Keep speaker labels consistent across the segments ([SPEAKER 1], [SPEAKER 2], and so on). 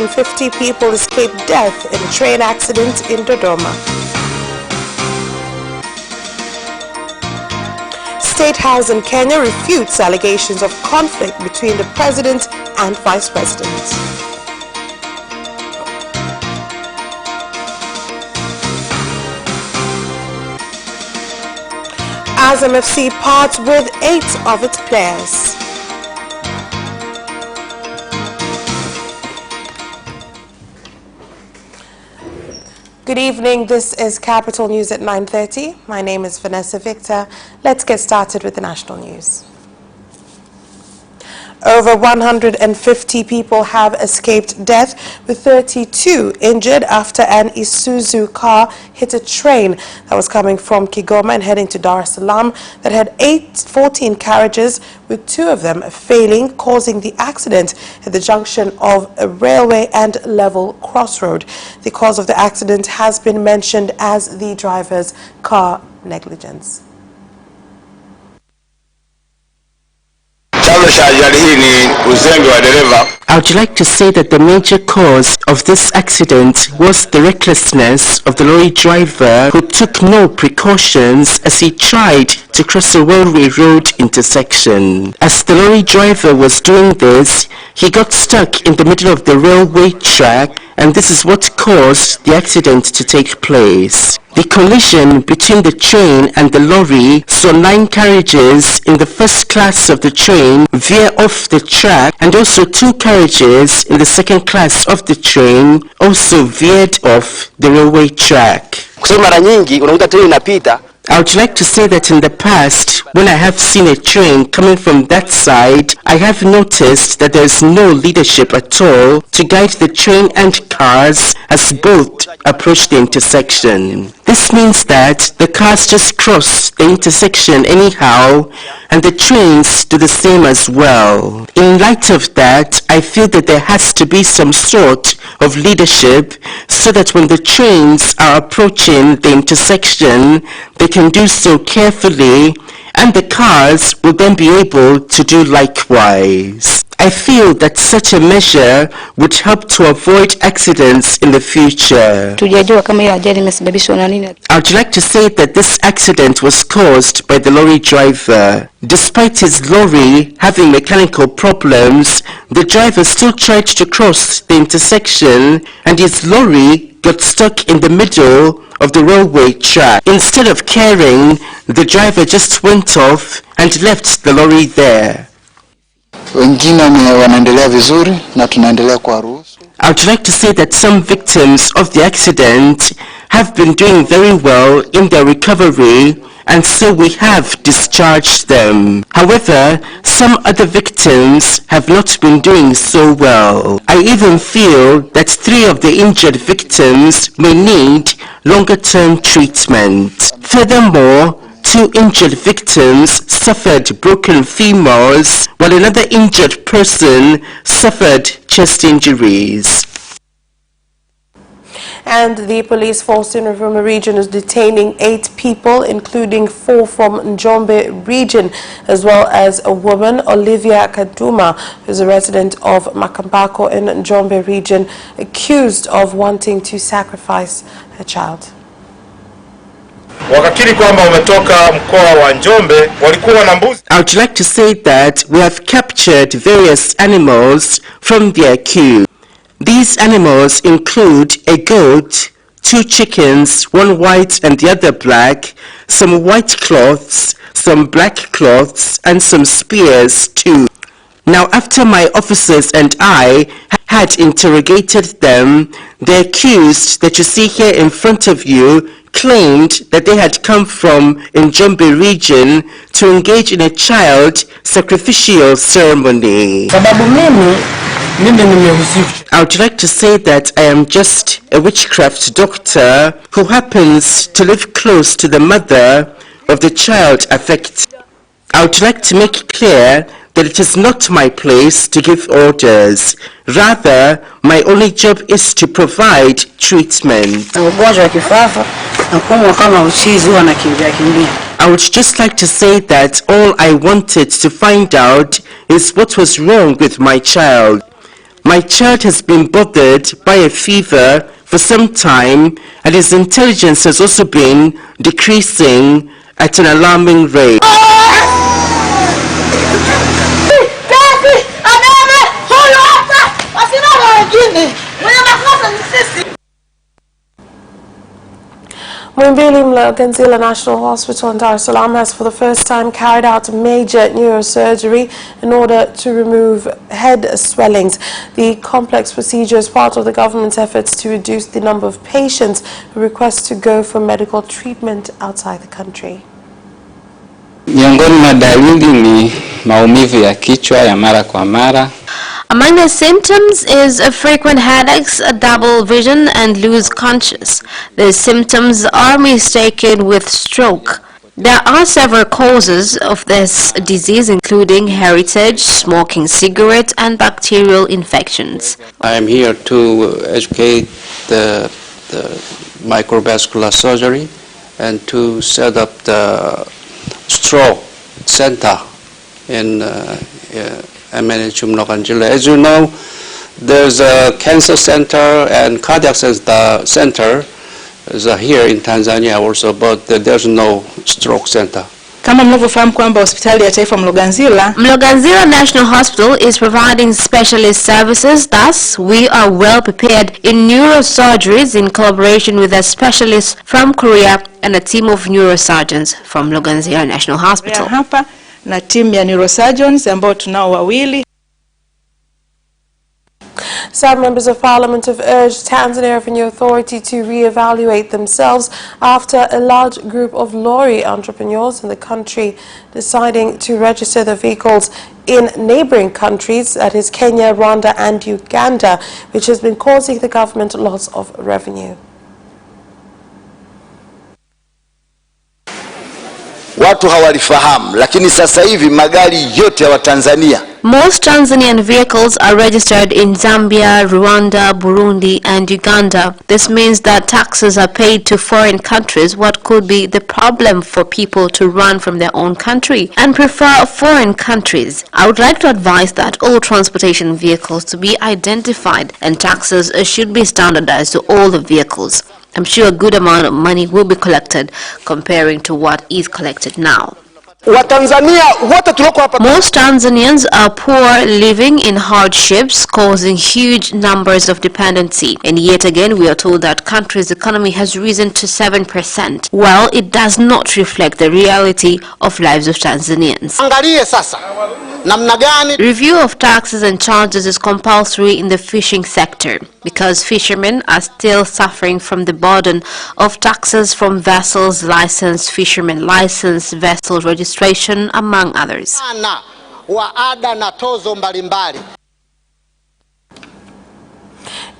[SPEAKER 1] 150 people escaped death in a train accident in Dodoma. State House in Kenya refutes allegations of conflict between the president and vice president. Azam FC parts with 8 of its players. Good evening, this is Capital News at 9:30. My name is Vanessa Victor. Let's get started with the national news. Over 150 people have escaped death, with 32 injured after an Isuzu car hit a train that was coming from Kigoma and heading to Dar es Salaam that had 14 carriages, with 2 of them failing, causing the accident at the junction of a railway and level crossroad. The cause of the accident has been mentioned as the driver's car negligence.
[SPEAKER 2] I would like to say that the major cause of this accident was the recklessness of the lorry driver, who took no precautions as he tried to cross a railway road intersection. As the lorry driver was doing this, he got stuck in the middle of the railway track, and this is what caused the accident to take place. The collision between the train and the lorry saw 9 carriages in the first class of the train veer off the track, and also 2 carriages in the second class of the train also veered off the railway track. I would like to say that in the past, when I have seen a train coming from that side, I have noticed that there is no leadership at all to guide the train and cars as both approach the intersection. This means that the cars just cross the intersection anyhow, and the trains do the same as well. In light of that, I feel that there has to be some sort of leadership so that when the trains are approaching the intersection, they can do so carefully, and the cars will then be able to do likewise. I feel that such a measure would help to avoid accidents in the future. I would like to say that this accident was caused by the lorry driver. Despite his lorry having mechanical problems, the driver still tried to cross the intersection, and his lorry got stuck in the middle of the railway track. Instead of caring, the driver just went off and left the lorry there. I would like to say that some victims of the accident have been doing very well in their recovery, and so we have discharged them. However, some other victims have not been doing so well. I even feel that 3 of the injured victims may need longer-term treatment. Furthermore, 2 injured victims suffered broken femurs, while another injured person suffered chest injuries.
[SPEAKER 1] And the police force in Ruvuma region is detaining 8 people, including 4 from Njombe region, as well as a woman, Olivia Kaduma, who is a resident of Makambako in Njombe region, accused of wanting to sacrifice her child.
[SPEAKER 2] I would like to say that we have captured various animals from the accused. These animals include a goat, 2 chickens, one white and the other black, some white cloths, some black cloths, and some spears too. Now, after my officers and I had interrogated them, the accused that you see here in front of you claimed that they had come from Njombe region to engage in a child sacrificial ceremony. I would like to say that I am just a witchcraft doctor who happens to live close to the mother of the child affected. I would like to make clear that it is not my place to give orders. Rather, my only job is to provide treatment. I would just like to say that all I wanted to find out is what was wrong with my child. My child has been bothered by a fever for some time, and his intelligence has also been decreasing at an alarming rate.
[SPEAKER 1] Muhimbili Mloganzila National Hospital in Dar es Salaam has for the first time carried out major neurosurgery in order to remove head swellings. The complex procedure is part of the government's efforts to reduce the number of patients who request to go for medical treatment outside the country.
[SPEAKER 3] Miongoni mwa dalili ni maumivu ya kichwa ya mara kwa mara.
[SPEAKER 4] Among the symptoms is frequent headaches, double vision, and loose conscience. The symptoms are mistaken with stroke. There are several causes of this disease, including heritage, smoking cigarettes, and bacterial infections.
[SPEAKER 3] I am here to educate the microvascular surgery and to set up the stroke center in MNH Mloganzila. As you know, there's a cancer center and cardiac center here in Tanzania also, but there's no stroke center.
[SPEAKER 5] Kama mnavyofahamu kwamba hospitali ya taifa Mloganzila
[SPEAKER 4] National Hospital is providing specialist services. Thus, we are well prepared in neurosurgeries in collaboration with a specialist from Korea and a team of neurosurgeons from Mloganzila National Hospital.
[SPEAKER 5] Hapa na timu ya neurosurgeons ambao tunao wawili.
[SPEAKER 1] Some members of parliament have urged Tanzania Revenue Authority to re-evaluate themselves after a large group of lorry entrepreneurs in the country deciding to register their vehicles in neighboring countries, that is Kenya, Rwanda and Uganda, which has been causing the government loss of revenue.
[SPEAKER 6] Watu hawalifahamu, lakini sasa hivi magari yote ya Watanzania.
[SPEAKER 4] Most Tanzanian vehicles are registered in Zambia, Rwanda, Burundi and Uganda. This means that taxes are paid to foreign countries. What could be the problem for people to run from their own country and prefer foreign countries? I would like to advise that all transportation vehicles to be identified and taxes should be standardized to all the vehicles. I'm sure a good amount of money will be collected comparing to what is collected now. Most Tanzanians are poor, living in hardships, causing huge numbers of dependency. And yet again, we are told that country's economy has risen to 7%. Well, it does not reflect the reality of lives of Tanzanians. Review of taxes and charges is compulsory in the fishing sector because fishermen are still suffering from the burden of taxes from vessels, licensed fishermen license, vessel registration, among others.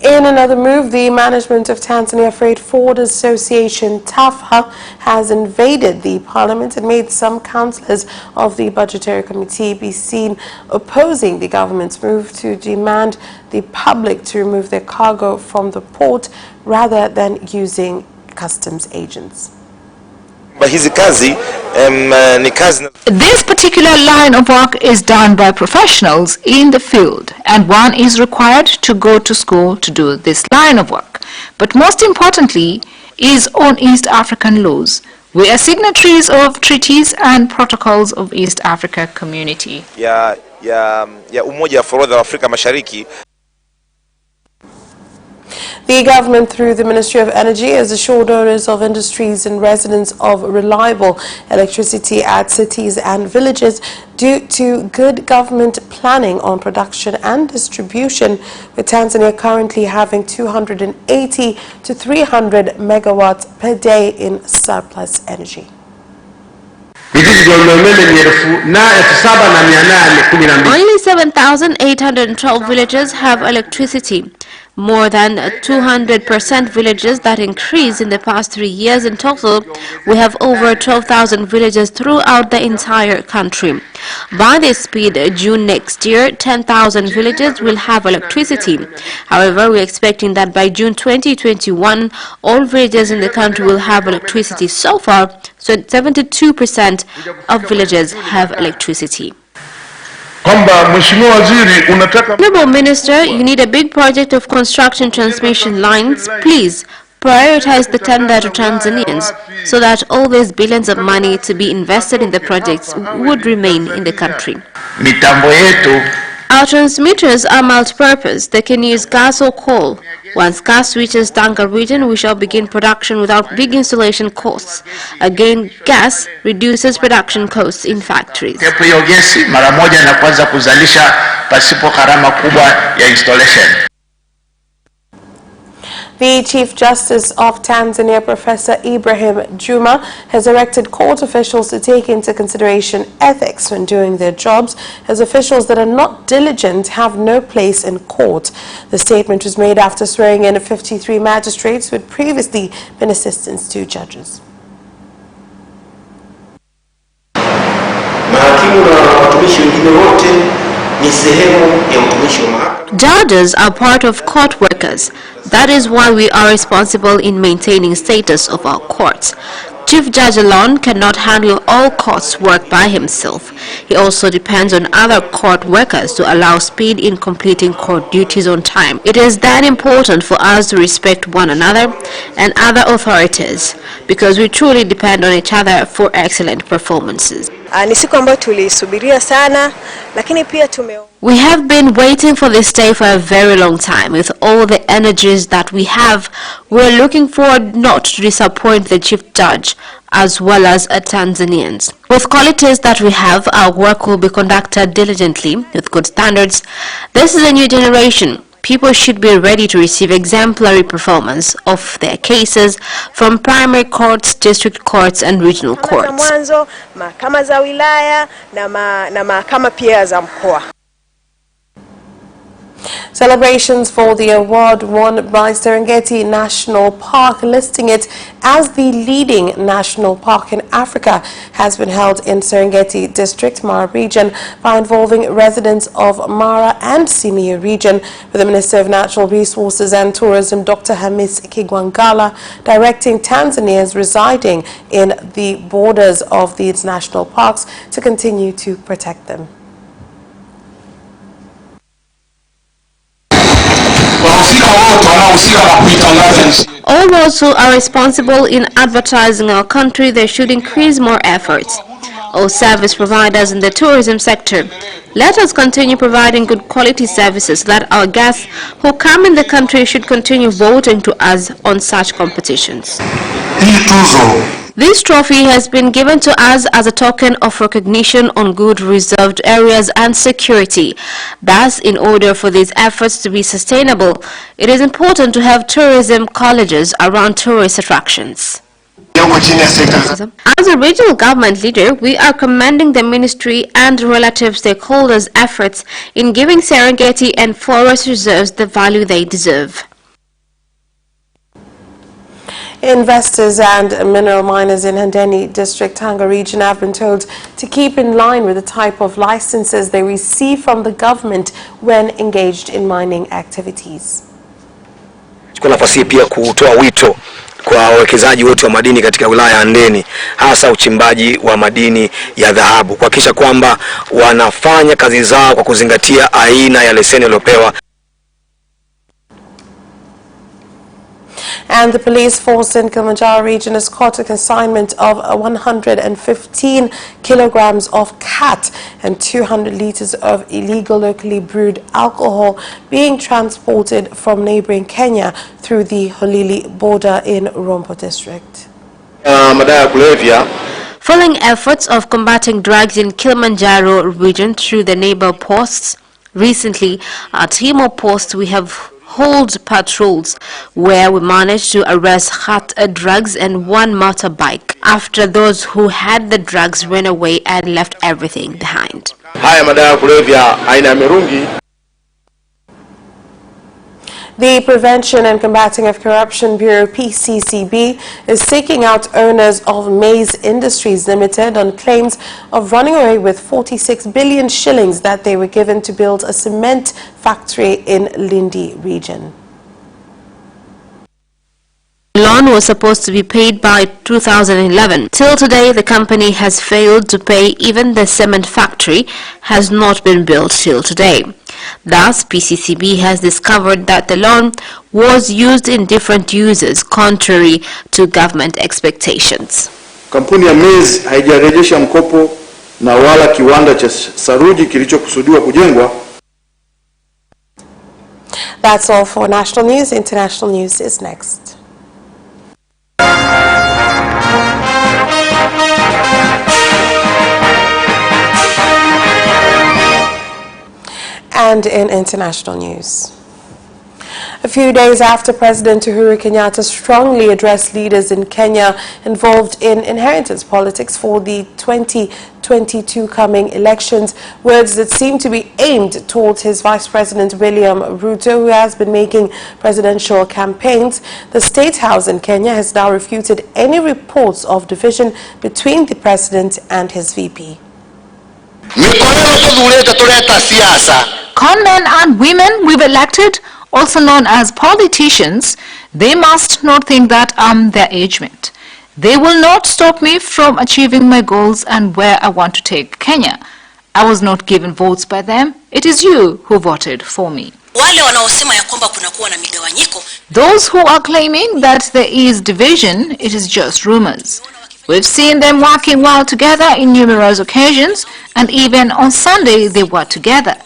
[SPEAKER 1] In another move, the management of Tanzania Freight Forward Association, TAFA, has invaded the parliament and made some councillors of the budgetary committee be seen opposing the government's move to demand the public to remove their cargo from the port rather than using customs agents.
[SPEAKER 7] This
[SPEAKER 8] particular line of work is done by professionals in the field, and one is required to go to school to do this line of work. But most importantly is on East African laws. We are signatories of treaties and protocols of East Africa Community.
[SPEAKER 7] ya Umoja wa Forodha wa Afrika Mashariki.
[SPEAKER 1] The government, through the Ministry of Energy, has assured owners of industries and residents of reliable electricity at cities and villages due to good government planning on production and distribution, with Tanzania currently having 280 to 300 megawatts per day in surplus energy.
[SPEAKER 4] Only 7,812 villages have electricity. More than 200% villages that increased in the past 3 years. In total, we have over 12,000 villages throughout the entire country. By this speed, June next year, 10,000 villages will have electricity. However, we're expecting that by June 2021, all villages in the country will have electricity. So far, 72% of villages have electricity. Honorable Minister, you need a big project of construction transmission lines. Please prioritize the tender to Tanzanians so that all these billions of money to be invested in the projects would remain in the country. Our transmitters are multi-purpose. They can use gas or coal. Once gas reaches Tanga region, we shall begin production without big installation costs. Again, gas reduces production costs in factories.
[SPEAKER 1] The Chief Justice of Tanzania, Professor Ibrahim Juma, has directed court officials to take into consideration ethics when doing their jobs, as officials that are not diligent have no place in court. The statement was made after swearing in 53 magistrates who had previously been assistants to judges.
[SPEAKER 4] Judges are part of court workers. That is why we are responsible in maintaining status of our courts. Chief Judge alone cannot handle all courts work by himself. He also depends on other court workers to allow speed in completing court duties on time. It is then important for us to respect one another and other authorities because we truly depend on each other for excellent performances. We have been waiting for this day for a very long time. With all the energies that we have, we're looking forward not to disappoint the Chief Judge as well as Tanzanians. With qualities that we have, our work will be conducted diligently with good standards. This is a new generation. People should be ready to receive exemplary performance of their cases from primary courts, district courts, and regional courts.
[SPEAKER 1] Celebrations for the award won by Serengeti National Park, listing it as the leading national park in Africa, has been held in Serengeti District, Mara region, by involving residents of Mara and Simiyu region, with the Minister of Natural Resources and Tourism, Dr. Hamis Kigwangalla, directing Tanzanians residing in the borders of these national parks to continue to protect them.
[SPEAKER 4] All those who are responsible in advertising our country, they should increase more efforts. All service providers in the tourism sector, let us continue providing good quality services so that our guests who come in the country should continue voting to us on such competitions. This trophy has been given to us as a token of recognition on good reserved areas and security. Thus, in order for these efforts to be sustainable, it is important to have tourism colleges around tourist attractions. As a regional government leader, we are commending the ministry and relative stakeholders' efforts in giving Serengeti and forest reserves the value they deserve.
[SPEAKER 1] Investors and mineral miners in Handeni District, Tanga region, have been told to keep in line with the type of licenses they receive from the government when engaged in mining activities.
[SPEAKER 9] Chukua nafasi pia kutoa wito kwa wawekezaji wote wa madini katika wilaya ya Handeni, hasa uchimbaji wa madini ya dhahabu, kuhakikisha kwamba wanafanya kazi zao kwa kuzingatia aina ya leseni waliopewa.
[SPEAKER 1] And the police force in Kilimanjaro region has caught a consignment of 115 kilograms of cat and 200 liters of illegal locally brewed alcohol being transported from neighboring Kenya through the Holili border in Rombo district.
[SPEAKER 4] Following efforts of combating drugs in Kilimanjaro region through the neighbor posts, recently at Himo post we have hold patrols where we managed to arrest hot drugs and one motorbike after those who had the drugs ran away and left everything behind.
[SPEAKER 1] The Prevention and Combating of Corruption Bureau, PCCB, is seeking out owners of Maize Industries Limited on claims of running away with 46 billion shillings that they were given to build a cement factory in Lindi region.
[SPEAKER 4] The loan was supposed to be paid by 2011. Till today, the company has failed to pay. Even the cement factory has not been built till today. Thus, PCCB has discovered that the loan was used in different uses, contrary to government expectations.
[SPEAKER 10] Kampuni ya Maize haijarejesha mkopo na wala kiwanda cha saruji kilichokusudiwa kujengwa.
[SPEAKER 1] That's all for national news. International news is next. And in international news, a few days after President Uhuru Kenyatta strongly addressed leaders in Kenya involved in inheritance politics for the 2022 coming elections, words that seem to be aimed towards his Vice President William Ruto, who has been making presidential campaigns, the State House in Kenya has now refuted any reports of division between the President and his VP.
[SPEAKER 8] Conmen and women we've elected, also known as politicians, they must not think that I'm their agent. They will not stop me from achieving my goals and where I want to take Kenya. I was not given votes by them. It is you who voted for me. Those who are claiming that there is division, it is just rumors. We've seen them working well together in numerous occasions, and even on Sunday they were together.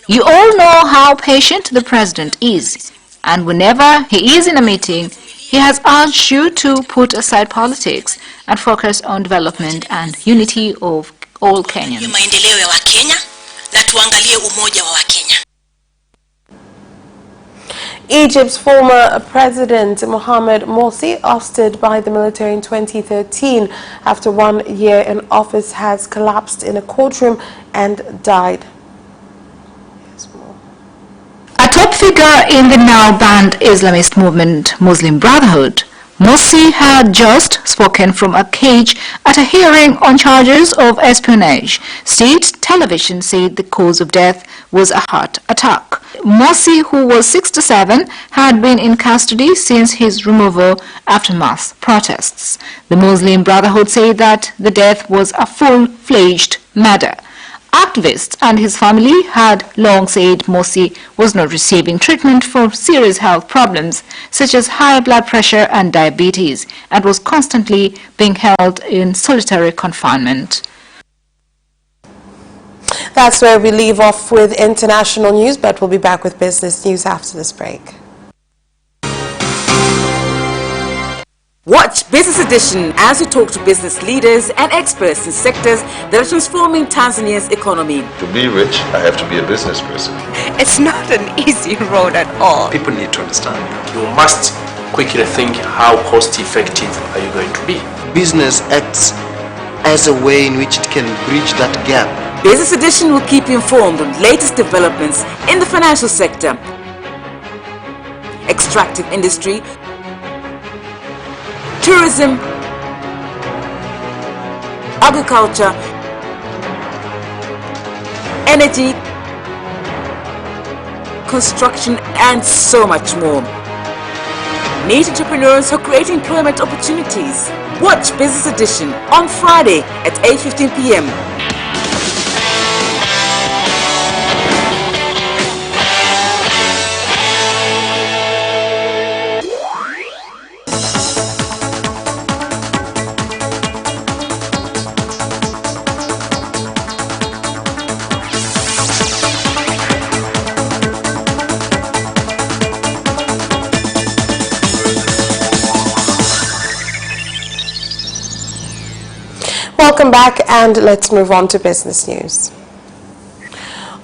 [SPEAKER 8] You all know how patient the President is, and whenever he is in a meeting, he has urged you to put aside politics and focus on development and unity of all Kenyans.
[SPEAKER 1] Egypt's former President Mohamed Morsi, ousted by the military in 2013 after 1 year in office, has collapsed in a courtroom and died.
[SPEAKER 8] A top figure in the now banned Islamist movement Muslim Brotherhood, Morsi had just spoken from a cage at a hearing on charges of espionage. State television said the cause of death was a heart attack. Morsi, who was 67, had been in custody since his removal after mass protests. The Muslim Brotherhood said that the death was a full-fledged murder. Activists and his family had long said Morsi was not receiving treatment for serious health problems such as high blood pressure and diabetes, and was constantly being held in solitary confinement.
[SPEAKER 1] That's where we leave off with international news, but we'll be back with business news after this break.
[SPEAKER 11] Watch Business Edition as we talk to business leaders and experts in sectors that are transforming Tanzania's economy.
[SPEAKER 12] To be rich, I have to be a business person.
[SPEAKER 13] It's not an easy road at all.
[SPEAKER 14] People need to understand. You must quickly think, how cost effective are you going to be?
[SPEAKER 15] Business acts as a way in which it can bridge that gap.
[SPEAKER 11] Business Edition will keep you informed on latest developments in the financial sector, extractive industry, tourism, agriculture, energy, construction, and so much more. Meet entrepreneurs who create employment opportunities. Watch Business Edition on Friday at 8:15 p.m.
[SPEAKER 1] Welcome back, and let's move on to business news.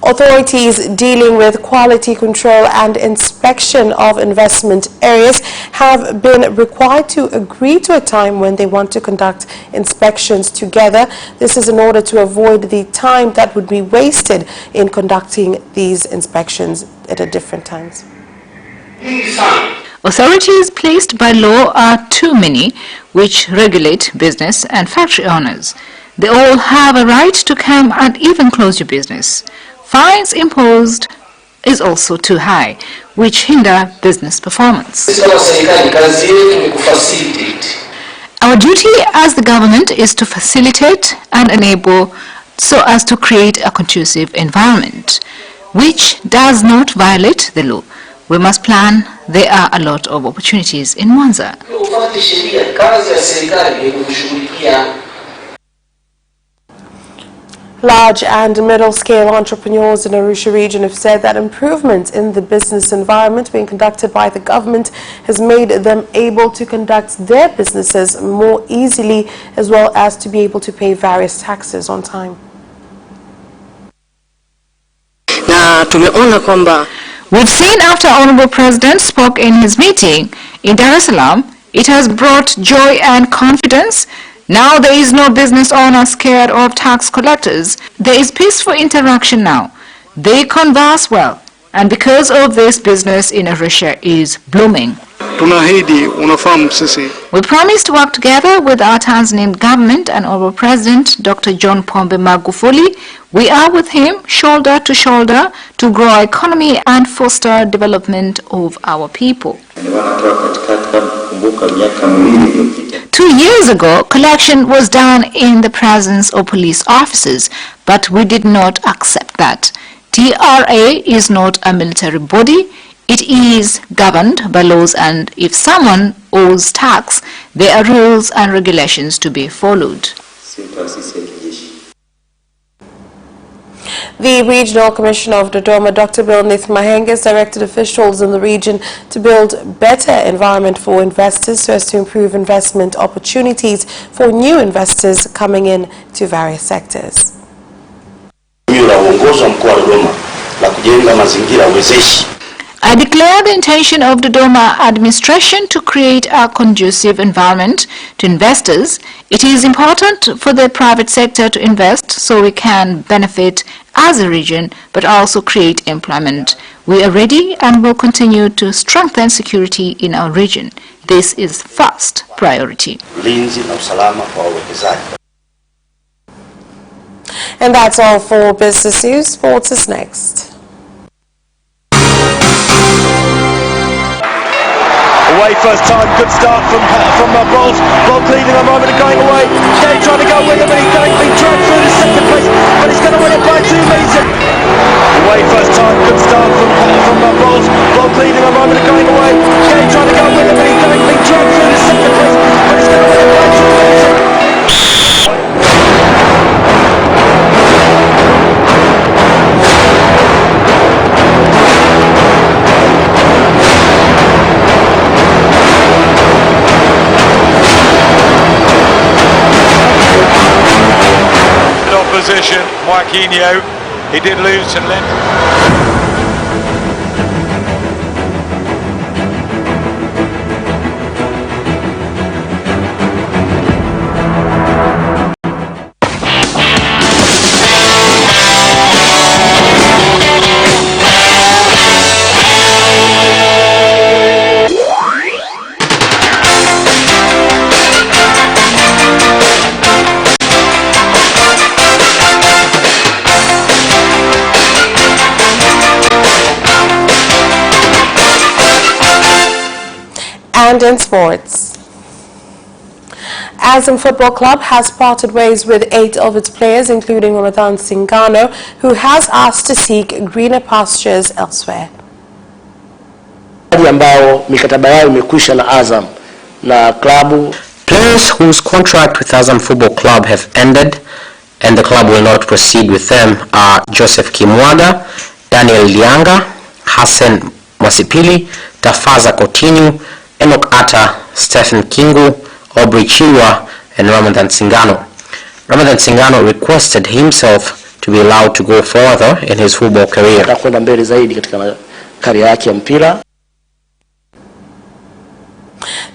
[SPEAKER 1] Authorities dealing with quality control and inspection of investment areas have been required to agree to a time when they want to conduct inspections together. This is in order to avoid the time that would be wasted in conducting these inspections at different times.
[SPEAKER 8] Authorities placed by law are too many, which regulate business and factory owners. They all have a right to come and even close your business. Fines imposed is also too high, which hinder business performance. Our duty as the government is to facilitate and enable so as to create a conducive environment which does not violate the law. We must plan. There are a lot of opportunities in Mwanza.
[SPEAKER 1] Large and middle-scale entrepreneurs in Arusha region have said that improvements in the business environment being conducted by the government has made them able to conduct their businesses more easily, as well as to be able to pay various taxes on time.
[SPEAKER 8] We've seen after Honorable President spoke in his meeting in Dar es Salaam, it has brought joy and confidence. Now there is no business owner scared of tax collectors. There is peaceful interaction now. They converse well. And because of this, business in Arusha is blooming. We promise to work together with our Tanzanian government and Honorable President Dr. John Pombe Magufuli. We are with him shoulder to shoulder to grow our economy and foster development of our people. 2 years ago, collection was done in the presence of police officers, but we did not accept that. TRA is not a military body. It is governed by laws, and if someone owes tax, there are rules and regulations to be followed.
[SPEAKER 1] The Regional Commissioner of Dodoma, Dr. Bilnith Mahenge, has directed officials in the region to build better environment for investors so as to improve investment opportunities for new investors coming in to various sectors.
[SPEAKER 8] I declare the intention of the Dodoma administration to create a conducive environment to investors. It is important for the private sector to invest so we can benefit as a region, but also create employment. We are ready and will continue to strengthen security in our region. This is first priority.
[SPEAKER 1] And that's all for Business News. Sports is next.
[SPEAKER 16] Away first time, good start from Bolt. Bolt leading a moment of going away. Gay trying to go with him, and he's going to be dragged through the second place, but he's going to win it by 2 meters. Away first time, good start from Bolt. Bolt leading a moment of going away. Gay trying to go with him, and he's going to be dragged through the second place, but he's going to win it by 2 meters. Opposition, Joaquinho, he did lose to Lent.
[SPEAKER 1] And in sports, Azam Football Club has parted ways with 8 of its players, including Ramadan Singano, who has asked to seek greener pastures elsewhere.
[SPEAKER 2] Players whose contract with Azam Football Club have ended and the club will not proceed with them are Joseph Kimwaga, Daniel Lianga, Hassan Mwasipili, Tafaza Coutinho, Enoch Atta, Stephen Kingu, Aubrey Chilwa, and Ramadan Singano. Ramadan Singano requested himself to be allowed to go further in his football career.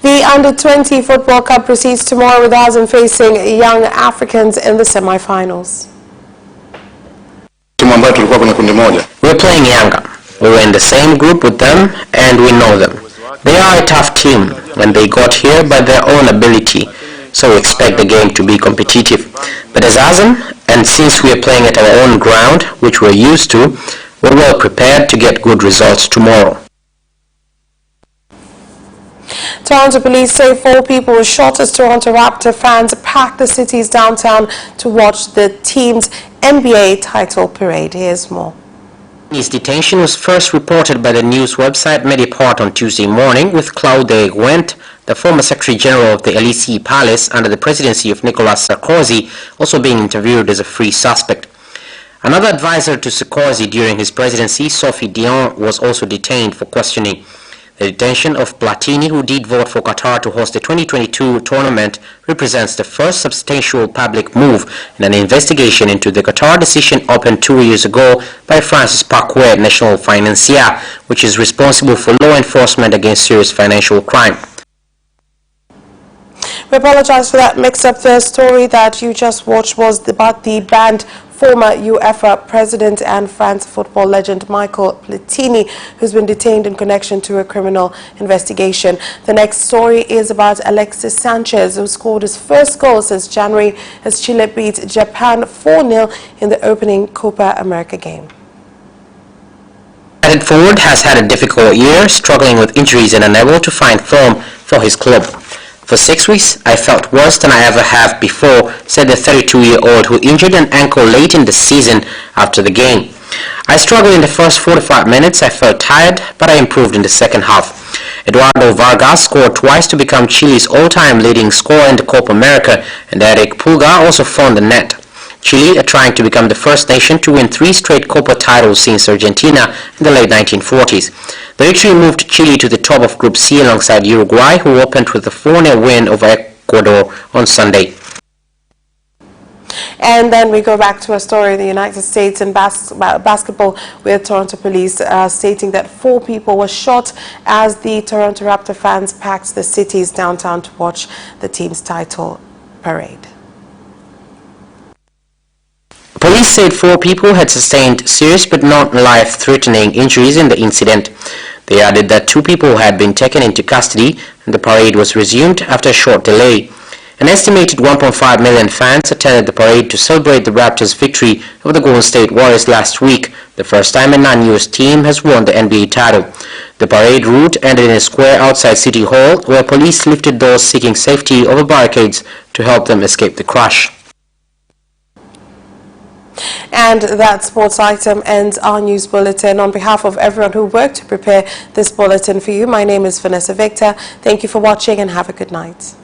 [SPEAKER 1] The Under-20 Football Cup proceeds tomorrow with Azam facing Young Africans in the semi-finals.
[SPEAKER 2] We're playing Yanga. We were in the same group with them and we know them. They are a tough team and they got here by their own ability, so we expect the game to be competitive. But as Azam, and since we are playing at our own ground, which we're used to, we're well prepared to get good results tomorrow.
[SPEAKER 1] Toronto police say 4 people were shot as Toronto Raptor fans packed the city's downtown to watch the team's NBA title parade. Here's more.
[SPEAKER 17] His detention was first reported by the news website Mediapart on Tuesday morning, with Claude Gwent, the former Secretary General of the Elysee Palace under the presidency of Nicolas Sarkozy, also being interviewed as a free suspect. Another advisor to Sarkozy during his presidency, Sophie Dion, was also detained for questioning. The detention of Platini, who did vote for Qatar to host the 2022 tournament, represents the first substantial public move in an investigation into the Qatar decision opened 2 years ago by Francis Parquet, national financier, which is responsible for law enforcement against serious financial crime.
[SPEAKER 1] We apologize for that mix-up. The story that you just watched was about the banned former UEFA president and France football legend Michael Platini, who's been detained in connection to a criminal investigation. The next story is about Alexis Sanchez, who scored his first goal since January as Chile beat Japan 4-0 in the opening Copa America game.
[SPEAKER 17] United forward has had a difficult year, struggling with injuries and unable to find form for his club. For 6 weeks, I felt worse than I ever have before, said the 32-year-old who injured an ankle late in the season after the game. I struggled in the first 45 minutes, I felt tired, but I improved in the second half. Eduardo Vargas scored twice to become Chile's all-time leading scorer in the Copa America, and Eric Pulgar also found the net. Chile are trying to become the first nation to win 3 straight Copa titles since Argentina in the late 1940s. The victory moved Chile to the top of Group C alongside Uruguay, who opened with a 4-0 win over Ecuador on Sunday.
[SPEAKER 1] And then we go back to a story in the United States in basketball, with Toronto police stating that 4 people were shot as the Toronto Raptor fans packed the city's downtown to watch the team's title parade.
[SPEAKER 17] Police said 4 people had sustained serious but not life-threatening injuries in the incident. They added that 2 people had been taken into custody and the parade was resumed after a short delay. An estimated 1.5 million fans attended the parade to celebrate the Raptors' victory over the Golden State Warriors last week, the first time a non-US team has won the NBA title. The parade route ended in a square outside City Hall, where police lifted those seeking safety over barricades to help them escape the crush.
[SPEAKER 1] And that sports item ends our news bulletin. On behalf of everyone who worked to prepare this bulletin for you, my name is Vanessa Victor. Thank you for watching and have a good night.